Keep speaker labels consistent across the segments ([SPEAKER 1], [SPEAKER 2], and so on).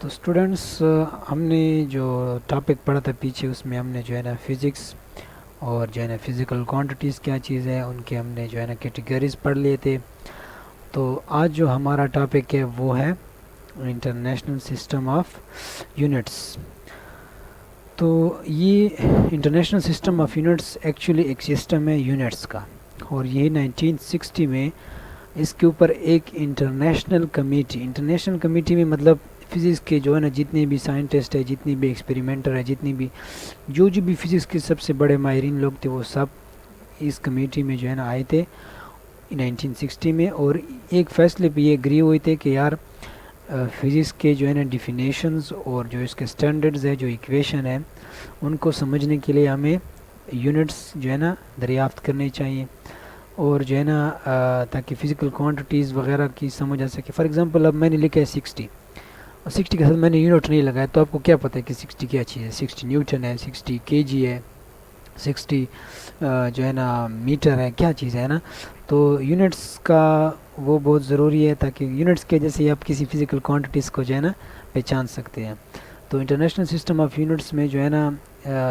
[SPEAKER 1] تو اسٹوڈنٹس ہم نے جو ٹاپک پڑھا تھا پیچھے اس میں ہم نے جو ہے نا فزکس اور جو ہے نا فزیکل کوانٹیٹیز کیا چیز ہے ان کے ہم نے جو ہے نا کیٹیگریز پڑھ لیے تھے. تو آج جو ہمارا ٹاپک ہے وہ ہے انٹرنیشنل سسٹم آف یونٹس. تو یہ international system of units actually ایک سسٹم ہے یونٹس کا, اور یہ 1960 میں اس کے اوپر ایک انٹرنیشنل کمیٹی میں مطلب فزکس کے جو ہے نا جتنے بھی سائنٹسٹ ہے, جتنی بھی ایکسپیریمنٹر ہے, جتنی بھی جو بھی فزکس کے سب سے بڑے ماہرین لوگ تھے وہ سب اس کمیٹی میں جو ہے نا آئے تھے 1960 میں, اور ایک فیصلے پہ یہ اگری ہوئے تھے کہ یار فزکس کے جو ہے نا ڈیفینیشنز اور جو اس کے سٹینڈرڈز ہے, جو ایکویشن ہے, ان کو سمجھنے کے لیے ہمیں یونٹس جو ہے نا دریافت کرنے چاہیے, اور جو ہے نا تاکہ فزیکل کوانٹیٹیز وغیرہ کی سمجھ آ سکے. فار ایگزامپل اب میں نے لکھا ہے 60, اور 60 کے ساتھ میں نے یونٹ نہیں لگایا تو آپ کو کیا پتہ ہے کہ 60 کیا چیز ہے. 60 نیوٹن ہے, 60 کے جی ہے, 60 جو ہے نا میٹر ہے, کیا چیز ہے نا. تو یونٹس کا وہ بہت ضروری ہے تاکہ یونٹس کے جیسے آپ کسی فزیکل کوانٹیٹیز کو جو ہے نا پہچان سکتے ہیں. تو انٹرنیشنل سسٹم آف یونٹس میں جو ہے نا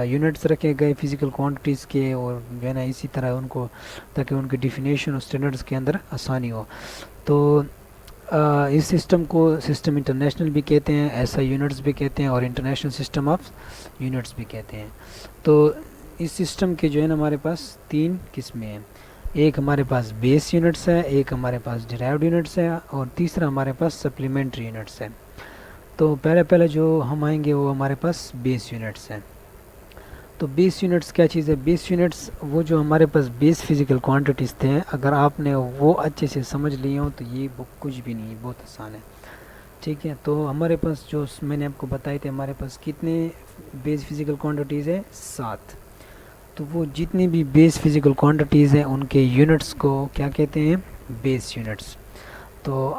[SPEAKER 1] یونٹس رکھے گئے فزیکل کوانٹیٹیز کے, اور جو ہے نا اسی طرح ان کو تاکہ ان کے ڈیفینیشن اور اسٹینڈرڈس کے اندر آسانی ہو. تو اس سسٹم کو سسٹم انٹرنیشنل بھی کہتے ہیں, ایسا یونٹس بھی کہتے ہیں, اور انٹرنیشنل سسٹم آف یونٹس بھی کہتے ہیں. تو اس سسٹم کے جو ہے نا ہمارے پاس 3 قسمیں ہیں. ایک ہمارے پاس بیس یونٹس ہے, ایک ہمارے پاس ڈیرائیوڈ یونٹس ہے, اور تیسرا ہمارے پاس سپلیمنٹری یونٹس ہے. تو پہلے جو ہم آئیں گے وہ ہمارے پاس بیس یونٹس ہیں. تو بیس یونٹس کیا چیز ہے؟ بیس یونٹس وہ جو ہمارے پاس بیس فزیکل کوانٹیٹیز تھے, اگر آپ نے وہ اچھے سے سمجھ لیے ہوں تو یہ بک کچھ بھی نہیں ہے, بہت آسان ہے. ٹھیک ہے, تو ہمارے پاس جو میں نے آپ کو بتائی تھے ہمارے پاس کتنے بیس فزیکل کوانٹیٹیز ہیں؟ 7. تو وہ جتنی بھی بیس فزیکل کوانٹیٹیز ہیں ان کے یونٹس کو کیا کہتے ہیں؟ بیس یونٹس. تو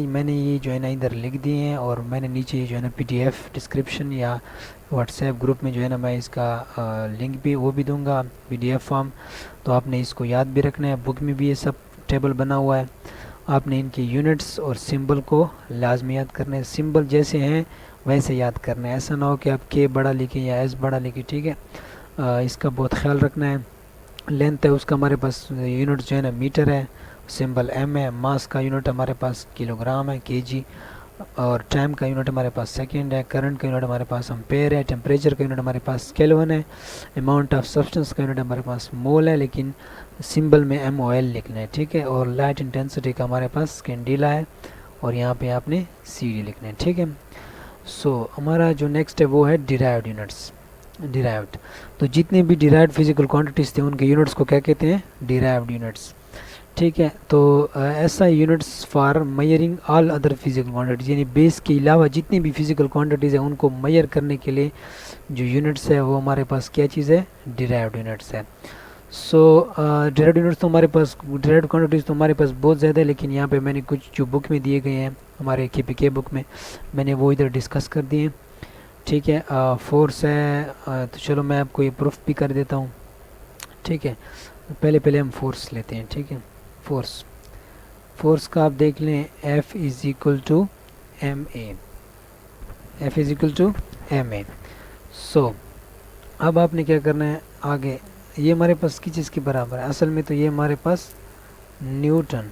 [SPEAKER 1] میں نے یہ جو ہے نا ادھر لکھ دیے ہیں, اور میں نے نیچے جو ہے نا PDF ڈسکرپشن یا واٹس ایپ گروپ میں جو ہے نا میں اس کا لنک بھی وہ بھی دوں گا, PDF فارم. تو آپ نے اس کو یاد بھی رکھنا ہے, بک میں بھی یہ سب ٹیبل بنا ہوا ہے. آپ نے ان کے یونٹس اور سمبل کو لازمی یاد کرنا ہے, سمبل جیسے ہیں ویسے یاد کرنا ہے, ایسا نہ ہو کہ آپ کے بڑا لکھیں یا ایس بڑا لکھیں. ٹھیک ہے, اس کا بہت خیال رکھنا ہے. لینتھ ہے اس کا ہمارے پاس یونٹ جو ہے نا میٹر ہے, سمبل M ہے. ماس کا یونٹ ہمارے پاس کلو گرام ہے, KG. اور ٹائم کا یونٹ ہمارے پاس سیکنڈ ہے. کرنٹ کا یونٹ ہمارے پاس امپیئر ہے. ٹیمپریچر کا یونٹ ہمارے پاس کیلون ہے. اماؤنٹ آف سبسٹنس کا یونٹ ہمارے پاس مول ہے, لیکن سمبل میں MOL لکھنا ہے. ٹھیک ہے, اور لائٹ انٹینسٹی کا ہمارے پاس کینڈیلا ہے, اور یہاں پہ آپ نے CD لکھنا ہے. ٹھیک ہے, ہمارا جو نیکسٹ ہے وہ ہے ڈیرائیوڈ یونٹس. ڈیرائیوڈ تو جتنے بھی ڈیرائیوڈ فزیکل کوانٹیٹیز تھے ان کے یونٹس کو کیا کہتے ہیں؟ Derived units. ٹھیک ہے, تو ایسا units for measuring all other physical quantities, یعنی بیس کے علاوہ جتنی بھی فزیکل کوانٹیٹیز ہیں ان کو میئر کرنے کے لیے جو یونٹس ہے وہ ہمارے پاس کیا چیز ہے؟ ڈیرائیوڈ یونٹس ہے. ڈیرائیوڈ یونٹس تو ہمارے پاس ڈیرائیوڈ کوانٹیٹیز تو ہمارے پاس بہت زیادہ ہے, لیکن یہاں پہ میں نے کچھ جو بک میں دیے گئے ہیں ہمارے KPK بک میں نے وہ ادھر ڈسکس کر دیے ہیں. ٹھیک ہے, فورس ہے, تو چلو میں آپ کو یہ پروف بھی کر دیتا ہوں. ٹھیک ہے, پہلے ہم فورس لیتے ہیں. ٹھیک ہے, فورس کا آپ دیکھ لیں F = ma. F = ma. اب آپ نے کیا کرنا ہے آگے, یہ ہمارے پاس کس چیز کے برابر ہے؟ اصل میں تو یہ ہمارے پاس نیوٹن,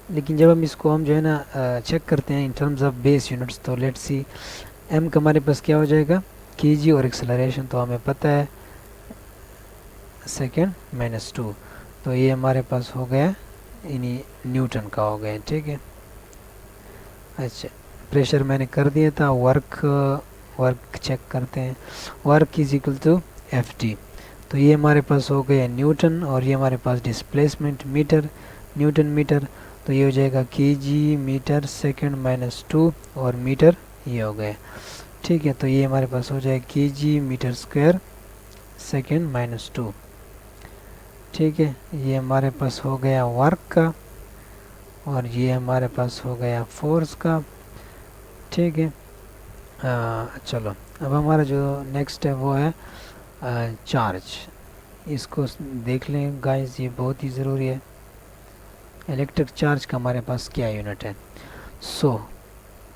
[SPEAKER 1] لیکن جب ہم جو ہے نا چیک کرتے ہیں in terms of base units, تو لیٹس سی M کا ہمارے پاس کیا ہو جائے گا؟ KG, اور ایکسلریشن تو ہمیں پتہ ہے سیکنڈ -2. تو یہ ہمارے پاس ہو گیا یعنی نیوٹن کا ہو گیا. ٹھیک ہے, اچھا پریشر میں نے کر دیا تھا. ورک چیک کرتے ہیں, ورک = FT. تو یہ ہمارے پاس ہو گیا نیوٹن, اور یہ ہمارے پاس ڈسپلیسمنٹ نیوٹن میٹر, تو یہ ہو جائے گا KG میٹر سیکنڈ -2, اور میٹر یہ ہو گئے. ٹھیک ہے, تو یہ ہمارے پاس ہو جائے KG میٹر اسکوائر سیکنڈ -2. ٹھیک ہے, یہ ہمارے پاس ہو گیا ورک کا, اور یہ ہمارے پاس ہو گیا فورس کا. ٹھیک ہے, چلو اب ہمارا جو نیکسٹ ہے وہ ہے چارج. اس کو دیکھ لیں گائز, یہ بہت ہی ضروری ہے. الیکٹرک چارج کا ہمارے پاس کیا یونٹ ہے؟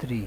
[SPEAKER 1] 3।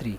[SPEAKER 1] 3।